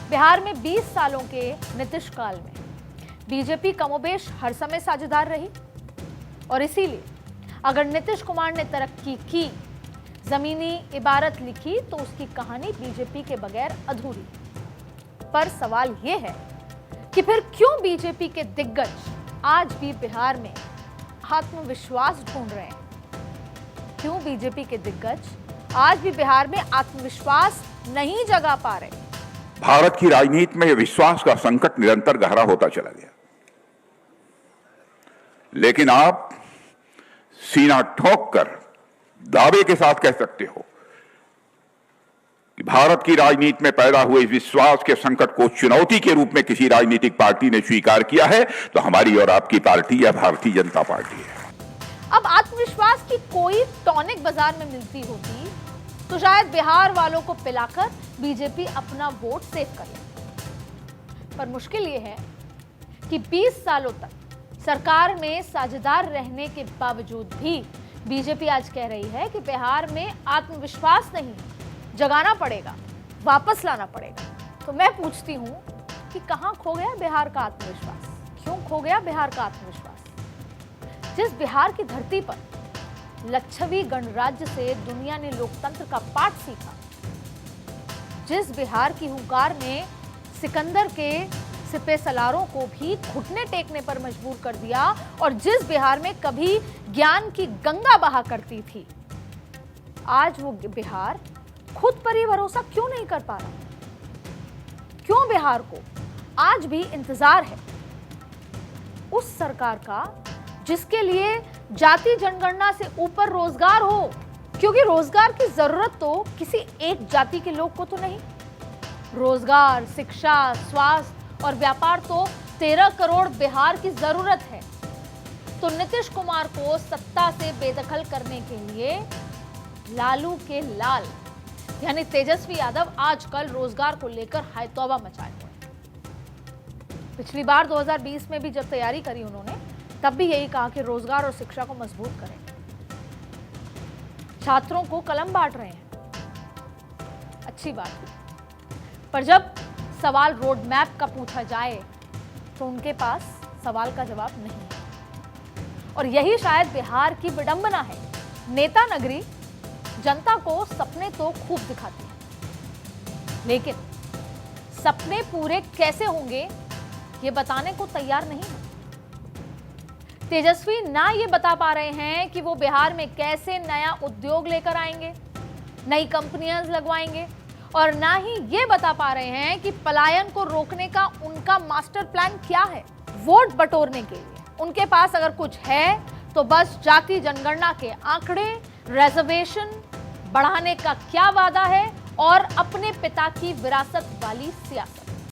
बिहार में 20 सालों के नीतीश काल में बीजेपी कमोबेश हर समय साझेदार रही और इसीलिए अगर नीतीश कुमार ने तरक्की की, जमीनी इबारत लिखी तो उसकी कहानी बीजेपी के बगैर अधूरी। पर सवाल यह है कि फिर क्यों बीजेपी के दिग्गज आज भी बिहार में आत्मविश्वास ढूंढ रहे हैं? क्यों बीजेपी के दिग्गज आज भी बिहार में आत्मविश्वास नहीं जगा पा रहे? भारत की राजनीति में विश्वास का संकट निरंतर गहरा होता चला गया, लेकिन आप सीना ठोक कर दावे के साथ कह सकते हो कि भारत की राजनीति में पैदा हुए विश्वास के संकट को चुनौती के रूप में किसी राजनीतिक पार्टी ने स्वीकार किया है तो हमारी और आपकी पार्टी या भारतीय जनता पार्टी है। अब आत्मविश्वास की कोई टॉनिक बाजार में मिलती होती तो शायद बिहार वालों को पिलाकर बीजेपी अपना वोट सेव कर ले। पर मुश्किल यह है कि 20 सालों तक सरकार में साझेदार रहने के बावजूद भी बीजेपी आज कह रही है कि बिहार में आत्मविश्वास नहीं, जगाना पड़ेगा, वापस लाना पड़ेगा। तो मैं पूछती हूं कि कहां खो गया बिहार का आत्मविश्वास? क्यों खो गया बिहार का आत्मविश्वास? जिस बिहार की धरती पर लच्छवी गणराज्य से दुनिया ने लोकतंत्र का पाठ सीखा, जिस बिहार की हुंकार ने सिकंदर के सिपह सलारों को भी घुटने टेकने पर मजबूर कर दिया और जिस बिहार में कभी ज्ञान की गंगा बहा करती थी, आज वो बिहार खुद पर ही भरोसा क्यों नहीं कर पा रहा? क्यों बिहार को आज भी इंतजार है उस सरकार का जिसके लिए जाति जनगणना से ऊपर रोजगार हो? क्योंकि रोजगार की जरूरत तो किसी एक जाति के लोग को तो नहीं। रोजगार, शिक्षा, स्वास्थ्य और व्यापार तो 13 करोड़ बिहार की जरूरत है। तो नीतीश कुमार को सत्ता से बेदखल करने के लिए लालू के लाल यानी तेजस्वी यादव आजकल रोजगार को लेकर हाय तौबा मचाए हुए हैं। पिछली बार 2020 में भी जब तैयारी करी उन्होंने, तब भी यही कहा कि रोजगार और शिक्षा को मजबूत करेंगे। छात्रों को कलम बांट रहे हैं, अच्छी बात है। पर जब सवाल रोड मैप का पूछा जाए तो उनके पास सवाल का जवाब नहीं है। और यही शायद बिहार की विडंबना है। नेता नगरी जनता को सपने तो खूब दिखाती है, लेकिन सपने पूरे कैसे होंगे ये बताने को तैयार नहीं है। तेजस्वी ना ये बता पा रहे हैं कि वो बिहार में कैसे नया उद्योग लेकर आएंगे, नई कंपनियां लगवाएंगे, और ना ही ये बता पा रहे हैं कि पलायन को रोकने का उनका मास्टर प्लान क्या है। वोट बटोरने के लिए उनके पास अगर कुछ है तो बस जाति जनगणना के आंकड़े, रिजर्वेशन बढ़ाने का क्या वादा है और अपने पिता की विरासत वाली सियासत।